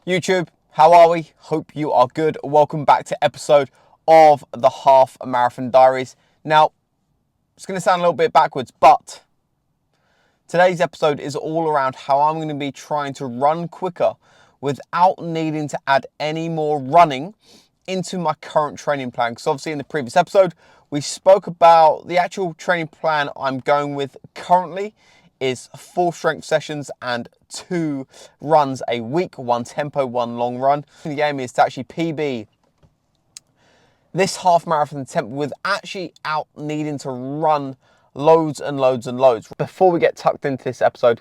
YouTube, how are we? Hope you are good. Welcome back to episode of the Half Marathon Diaries. Now, it's going to sound a little bit backwards, but today's episode is all around how I'm going to be trying to run quicker without needing to add any more running into my current training plan. Because obviously in the previous episode, we spoke about the actual training plan I'm going with currently is 4 strength sessions and 2 runs a week, 1 tempo, 1 long run. The aim is to actually PB this half marathon attempt without needing to run loads and loads and loads. Before we get tucked into this episode,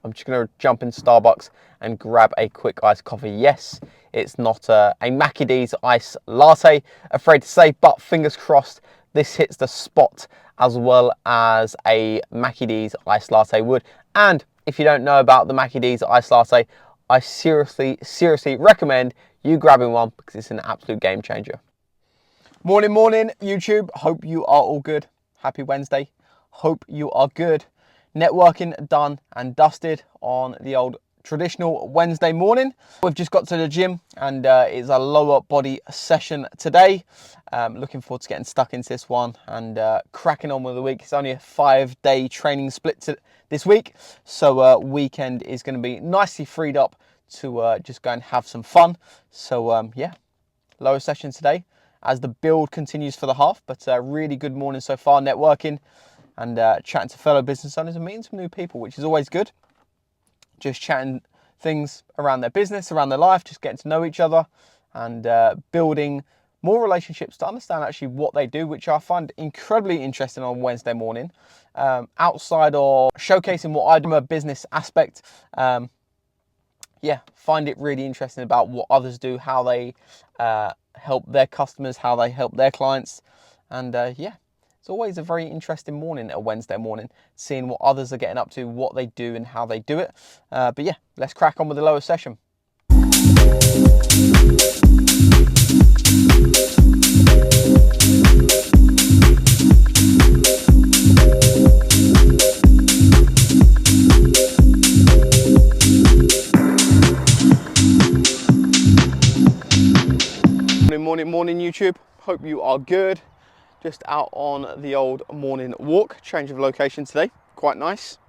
I'm just going to jump in Starbucks and grab a quick iced coffee. Yes, it's not a Mackie D's iced latte, afraid to say, but fingers crossed this hits the spot as well as a Mackie D's iced latte would. And if you don't know about the Mackie D's iced latte, I seriously recommend you grabbing one because it's an absolute game changer. Morning, YouTube. Hope you are all good. Happy Wednesday. Hope you are good. Networking done and dusted on the old traditional Wednesday morning. We've just got to the gym and it's a lower body session today. Looking forward to getting stuck into this one and cracking on with the week. It's only a 5-day training split this week, so weekend is going to be nicely freed up to just go and have some fun. So yeah, lower session today as the build continues for the half, but really good morning so far, networking and chatting to fellow business owners and meeting some new people, which is always good. Just chatting things around their business, around their life, just getting to know each other and building more relationships to understand actually what they do, which I find incredibly interesting on Wednesday morning. Outside of showcasing what I do from a business aspect, yeah, find it really interesting about what others do, how they help their customers, how they help their clients. And yeah, it's always a very interesting morning, a Wednesday morning, seeing what others are getting up to, what they do and how they do it. But yeah, let's crack on with the lower session. Morning YouTube, hope you are good. Just out on the old morning walk, change of location today, quite nice.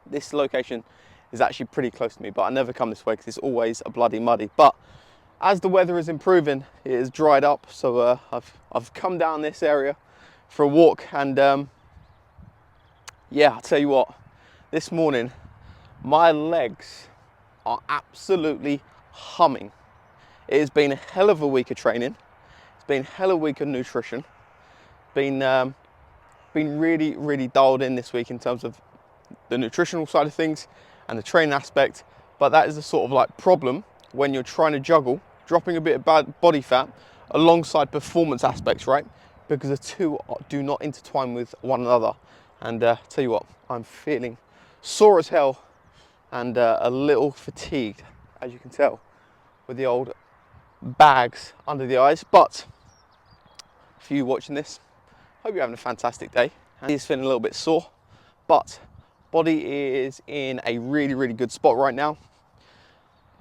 This location is actually pretty close to me, but I never come this way because it's always a bloody muddy. But as the weather is improving, it is dried up, so I've come down this area for a walk, and yeah, I'll tell you what, this morning my legs are absolutely humming. It has been a hell of a week of training. It's been a hell of a week of nutrition. Been really dialed in this week in terms of the nutritional side of things and the training aspect. But that is the sort of like problem when you're trying to juggle dropping a bit of body fat alongside performance aspects, right? Because the two do not intertwine with one another. And tell you what, I'm feeling sore as hell and a little fatigued, as you can tell, with the old bags under the eyes. But for you watching this, hope you're having a fantastic day. And he's feeling a little bit sore, but body is in a really good spot right now.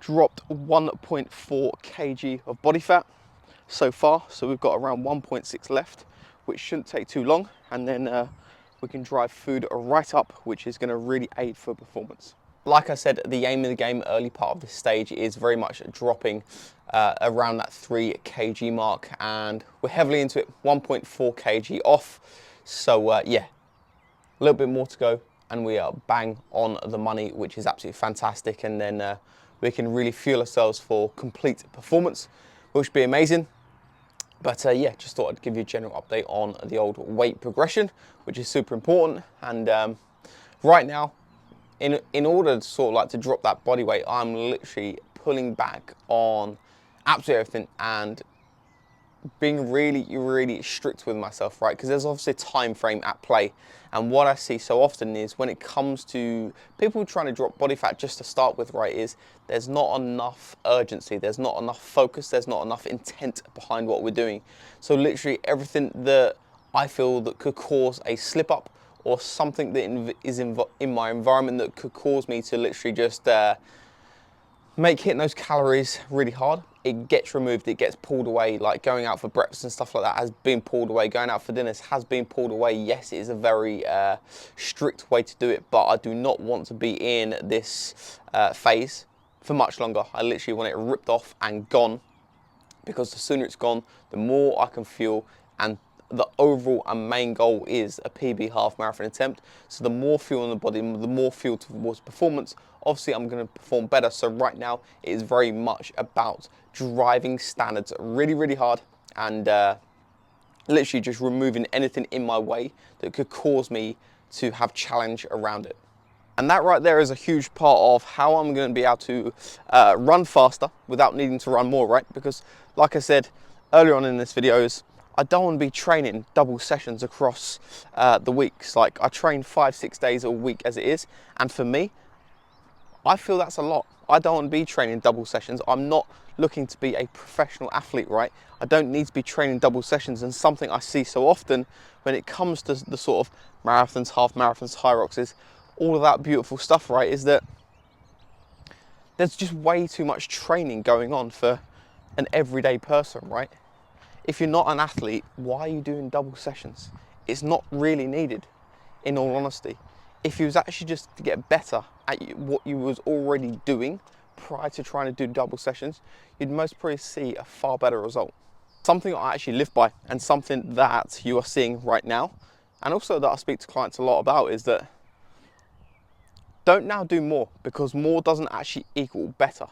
Dropped 1.4 kg of body fat so far, so we've got around 1.6 left, which shouldn't take too long, and then we can drive food right up, which is going to really aid for performance. Like I said, the aim of the game early part of this stage is very much dropping around that 3 kg mark, and we're heavily into it, 1.4 kg off. So yeah, a little bit more to go and we are bang on the money, which is absolutely fantastic. And then we can really fuel ourselves for complete performance, which would be amazing. But yeah, just thought I'd give you a general update on the old weight progression, which is super important. And right now, in order to sort of like to drop that body weight, I'm literally pulling back on absolutely everything and being really strict with myself, right? Because there's obviously a time frame at play. And what I see so often is when it comes to people trying to drop body fat just to start with, right, is there's not enough urgency, there's not enough focus, there's not enough intent behind what we're doing. So literally everything that I feel that could cause a slip up or something that is in my environment that could cause me to literally just make hitting those calories really hard. It gets removed, it gets pulled away, like going out for breakfast and stuff like that has been pulled away, going out for dinners has been pulled away. Yes, it is a very strict way to do it, but I do not want to be in this phase for much longer. I literally want it ripped off and gone, because the sooner it's gone, the more I can fuel, and the overall and main goal is a PB half marathon attempt. So the more fuel in the body, the more fuel towards performance, obviously I'm going to perform better. So right now it is very much about driving standards really, really hard, and literally just removing anything in my way that could cause me to have challenge around it. And that right there is a huge part of how I'm going to be able to run faster without needing to run more, right? Because like I said earlier on in this video, I don't want to be training double sessions across the weeks. Like, I train 5-6 days a week as it is, and for me, I feel that's a lot. I don't want to be training double sessions. I'm not looking to be a professional athlete, right? I don't need to be training double sessions. And something I see so often when it comes to the sort of marathons, half marathons, high rocks, is all of that beautiful stuff, right? Is that there's just way too much training going on for an everyday person, right? If you're not an athlete, why are you doing double sessions? It's not really needed, in all honesty. If you was actually just to get better at what you was already doing prior to trying to do double sessions, you'd most probably see a far better result. Something I actually live by, and something that you are seeing right now, and also that I speak to clients a lot about, is that don't now do more, because more doesn't actually equal better.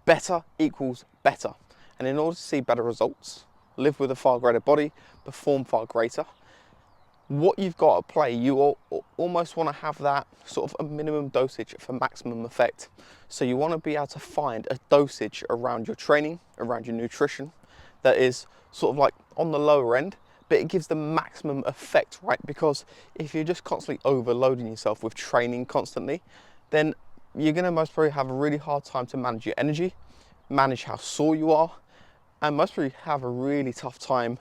Better equals better. And in order to see better results, live with a far greater body, perform far greater, what you've got to play, you almost want to have that sort of a minimum dosage for maximum effect. So you want to be able to find a dosage around your training, around your nutrition, that is sort of like on the lower end, but it gives the maximum effect, right? Because if you're just constantly overloading yourself with training constantly, then you're going to most probably have a really hard time to manage your energy, manage how sore you are, and most probably have a really tough time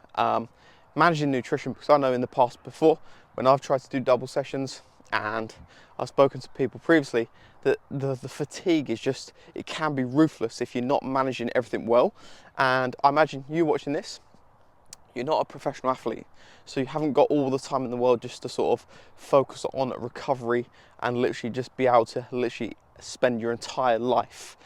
managing nutrition. Because I know in the past before, when I've tried to do double sessions, and I've spoken to people previously, that the fatigue is just, it can be ruthless if you're not managing everything well. And I imagine you watching this, you're not a professional athlete, so you haven't got all the time in the world just to sort of focus on recovery and literally just be able to literally spend your entire life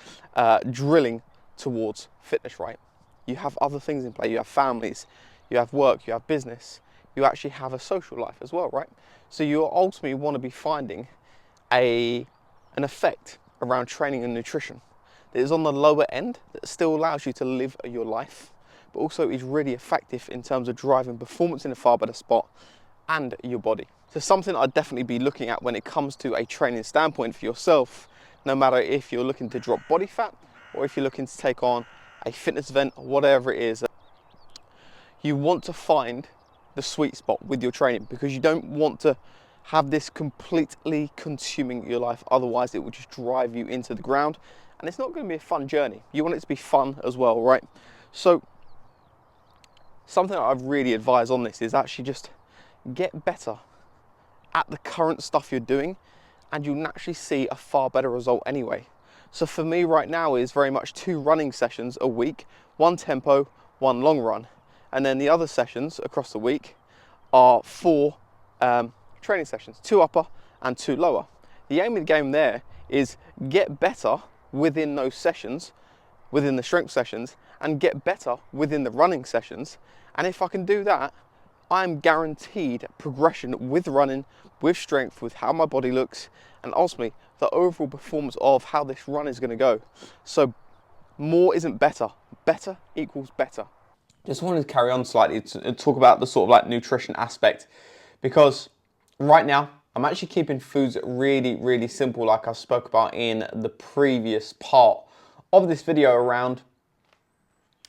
drilling towards fitness, right? You have other things in play. You have families, you have work, you have business, you actually have a social life as well, right? So you ultimately want to be finding an effect around training and nutrition that is on the lower end, that still allows you to live your life, but also is really effective in terms of driving performance in a far better spot and your body. So something I'd definitely be looking at when it comes to a training standpoint for yourself, no matter if you're looking to drop body fat or if you're looking to take on a fitness event, whatever it is, you want to find the sweet spot with your training, because you don't want to have this completely consuming your life. Otherwise it will just drive you into the ground, and it's not going to be a fun journey. You want it to be fun as well, right? So something that I've really advised on this is actually just get better at the current stuff you're doing, and you'll naturally see a far better result anyway. So for me right now is very much 2 running sessions a week, 1 tempo, 1 long run. And then the other sessions across the week are 4 training sessions, 2 upper and 2 lower. The aim of the game there is get better within those sessions, within the strength sessions, and get better within the running sessions. And if I can do that, I'm guaranteed progression with running, with strength, with how my body looks, and ultimately the overall performance of how this run is going to go. So more isn't better. Better equals better. Just wanted to carry on slightly to talk about the sort of like nutrition aspect, because right now I'm actually keeping foods really, really simple, like I spoke about in the previous part of this video, around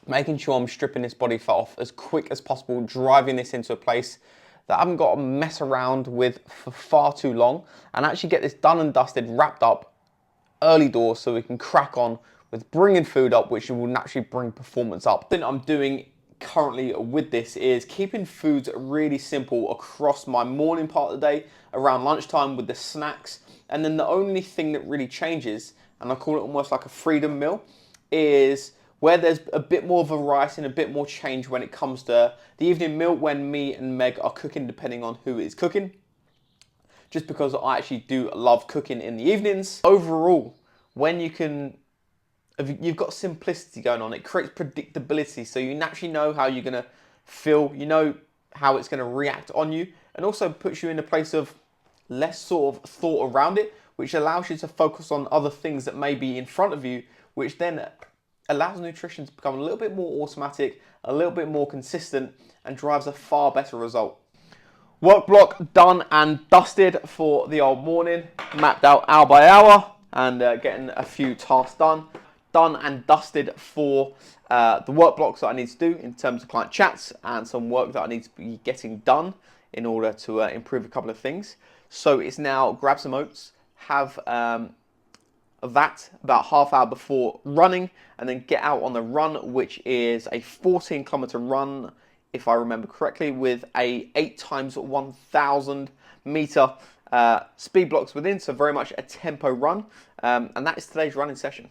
making sure I'm stripping this body fat off as quick as possible, driving this into a place that I haven't got to mess around with for far too long, and actually get this done and dusted, wrapped up early doors, so we can crack on with bringing food up, which will naturally bring performance up. The thing I'm doing currently with this is keeping foods really simple across my morning part of the day, around lunchtime with the snacks, and then the only thing that really changes and I call it almost like a freedom meal, is where there's a bit more variety and a bit more change when it comes to the evening meal when me and Meg are cooking, depending on who is cooking. Just because I actually do love cooking in the evenings. Overall, when you've got simplicity going on, it creates predictability, so you naturally know how you're gonna feel, you know how it's gonna react on you, and also puts you in a place of less sort of thought around it, which allows you to focus on other things that may be in front of you, which then allows nutrition to become a little bit more automatic, a little bit more consistent, and drives a far better result. Work block done and dusted for the old morning, mapped out hour by hour, and getting a few tasks done. Done and dusted for the work blocks that I need to do in terms of client chats and some work that I need to be getting done in order to improve a couple of things. So it's now grab some oats, have that about half hour before running, and then get out on the run, which is a 14-kilometer run, if I remember correctly, with a 8 times 1,000 meter speed blocks within, so very much a tempo run, and that is today's running session.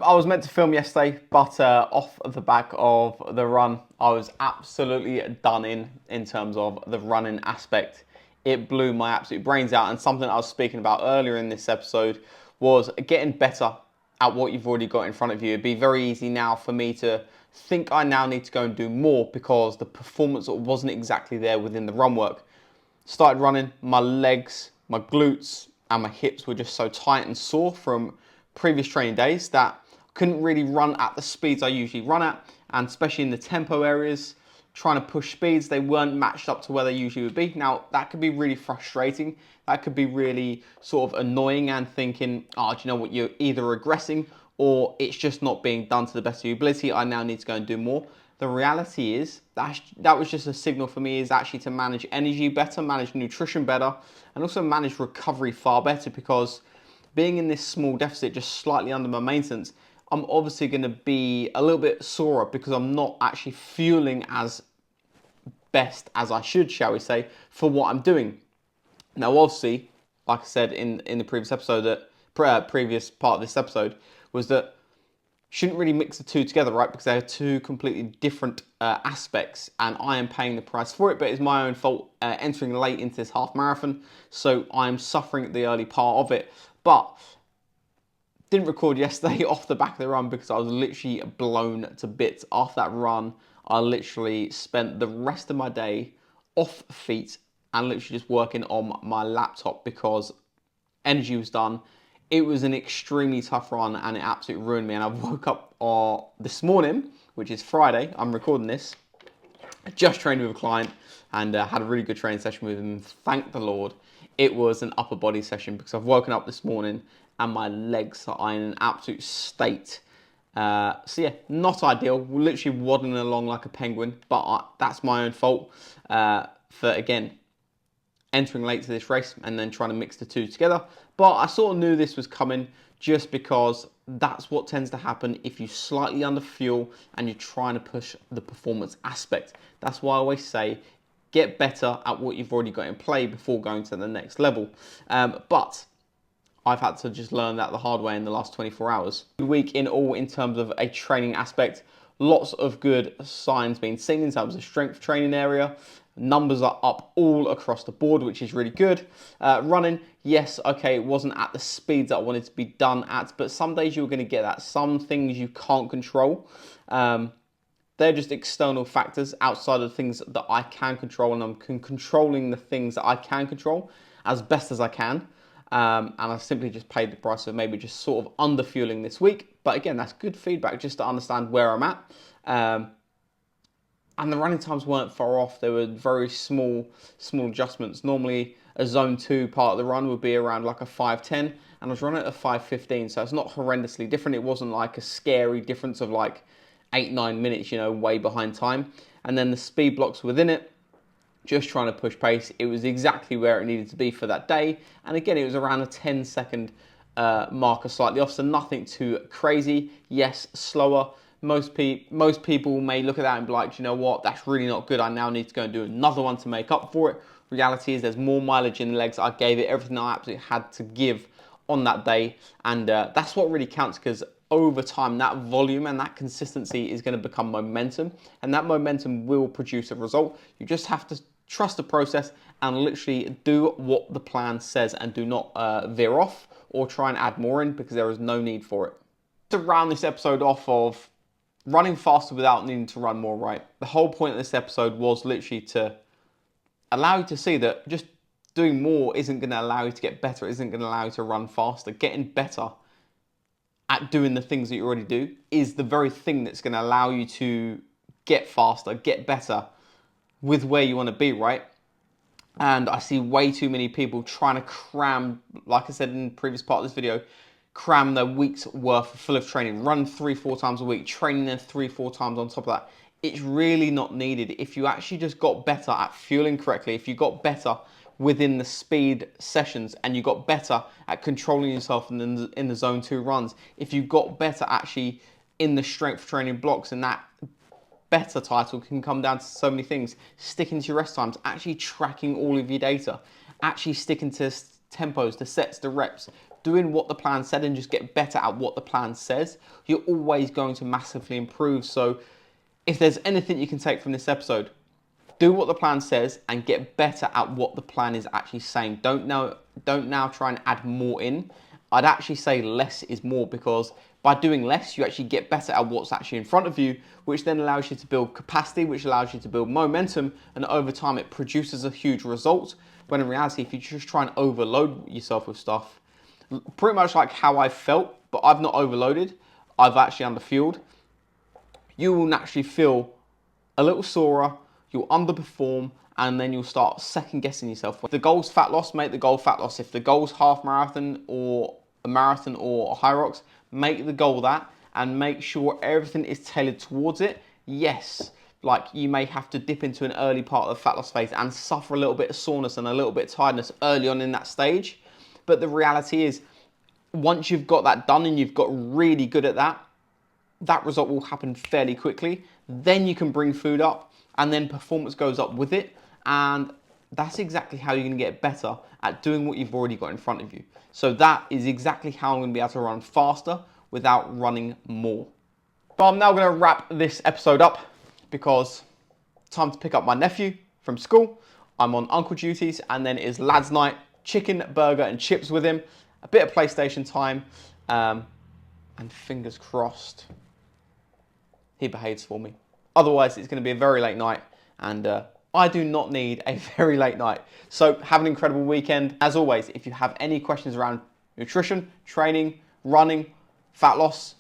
I was meant to film yesterday, but off the back of the run, I was absolutely done in terms of the running aspect. It blew my absolute brains out, and something I was speaking about earlier in this episode was getting better at what you've already got in front of you. It'd be very easy now for me to think I now need to go and do more because the performance wasn't exactly there within the run work. Started running, my legs, my glutes, and my hips were just so tight and sore from previous training days that couldn't really run at the speeds I usually run at, and especially in the tempo areas, trying to push speeds, they weren't matched up to where they usually would be. Now, that could be really frustrating. That could be really sort of annoying and thinking, oh, do you know what, you're either regressing or it's just not being done to the best of your ability. I now need to go and do more. The reality is that was just a signal for me is actually to manage energy better, manage nutrition better, and also manage recovery far better, because being in this small deficit, just slightly under my maintenance, I'm obviously going to be a little bit sorer because I'm not actually fueling as best as I should, shall we say, for what I'm doing. Now, obviously, like I said in the previous episode, that previous part of this episode was that shouldn't really mix the two together, right? Because they're two completely different aspects, and I am paying the price for it, but it's my own fault entering late into this half marathon, so I'm suffering at the early part of it. But didn't record yesterday off the back of the run because I was literally blown to bits. After that run, I literally spent the rest of my day off feet and literally just working on my laptop because energy was done. It was an extremely tough run and it absolutely ruined me. And I woke up this morning, which is Friday, I'm recording this. I just trained with a client and had a really good training session with him. Thank the Lord. It was an upper body session because I've woken up this morning and my legs are in an absolute state. So yeah, not ideal. We're literally waddling along like a penguin, but that's my own fault for, again, entering late to this race and then trying to mix the two together. But I sort of knew this was coming just because that's what tends to happen if you slightly under fuel and you're trying to push the performance aspect. That's why I always say, get better at what you've already got in play before going to the next level. But I've had to just learn that the hard way in the last 24 hours. Good week in all in terms of a training aspect. Lots of good signs being seen in terms of strength training area. Numbers are up all across the board, which is really good. Running, yes, okay, it wasn't at the speeds that I wanted to be done at, but some days you're going to get that. Some things you can't control. They're just external factors outside of the things that I can control, and I'm controlling the things that I can control as best as I can. And I simply just paid the price of maybe just sort of under fueling this week. But again, that's good feedback just to understand where I'm at. And the running times weren't far off. They were very small adjustments. Normally a zone 2 part of the run would be around like a 5:10, and I was running at a 5:15, so it's not horrendously different. It wasn't like a scary difference of like 8-9 minutes, you know, way behind time. And then the speed blocks within it, just trying to push pace. It was exactly where it needed to be for that day. And again, it was around a 10-second marker slightly off, so nothing too crazy. Yes, slower. Most people may look at that and be like, you know what, that's really not good. I now need to go and do another one to make up for it. Reality is there's more mileage in the legs. I gave it everything I absolutely had to give on that day. And that's what really counts, because over time, that volume and that consistency is going to become momentum, and that momentum will produce a result. You just have to trust the process and literally do what the plan says, and do not veer off or try and add more in, because there is no need for it. To round this episode off of running faster without needing to run more, right? The whole point of this episode was literally to allow you to see that just doing more isn't going to allow you to get better, isn't going to allow you to run faster. Getting better at doing the things that you already do is the very thing that's going to allow you to get faster, get better with where you want to be, right? And I see way too many people trying to cram, like I said in the previous part of this video, cram their week's worth full of training, run 3-4 times a week, training them 3-4 times on top of that. It's really not needed. If you actually just got better at fueling correctly, if you got better within the speed sessions, and you got better at controlling yourself in the zone 2 runs, if you got better actually in the strength training blocks, and that better title can come down to so many things: sticking to your rest times, actually tracking all of your data, actually sticking to tempos, the sets, the reps, doing what the plan said, and just get better at what the plan says, you're always going to massively improve. So if there's anything you can take from this episode, do what the plan says and get better at what the plan is actually saying. Don't now try and add more in. I'd actually say less is more, because by doing less, you actually get better at what's actually in front of you, which then allows you to build capacity, which allows you to build momentum, and over time it produces a huge result. When in reality, if you just try and overload yourself with stuff, pretty much like how I felt, but I've not overloaded, I've actually underfueled, you will naturally feel a little sorer, you'll underperform, and then you'll start second guessing yourself. If the goal's fat loss, make the goal fat loss. If the goal's half marathon or a marathon or a high rocks, make the goal that, and make sure everything is tailored towards it. Yes, like you may have to dip into an early part of the fat loss phase and suffer a little bit of soreness and a little bit of tiredness early on in that stage. But the reality is, once you've got that done and you've got really good at that, that result will happen fairly quickly. Then you can bring food up, and then performance goes up with it. And that's exactly how you're going to get better at doing what you've already got in front of you. So that is exactly how I'm going to be able to run faster without running more. But I'm now going to wrap this episode up, because time to pick up my nephew from school. I'm on uncle duties, and then it is lads night, chicken, burger and chips with him, a bit of PlayStation time, and fingers crossed he behaves for me. Otherwise, it's going to be a very late night, and I do not need a very late night. So have an incredible weekend. As always, if you have any questions around nutrition, training, running, fat loss,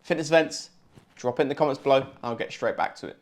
fitness events, drop it in the comments below, and I'll get straight back to it.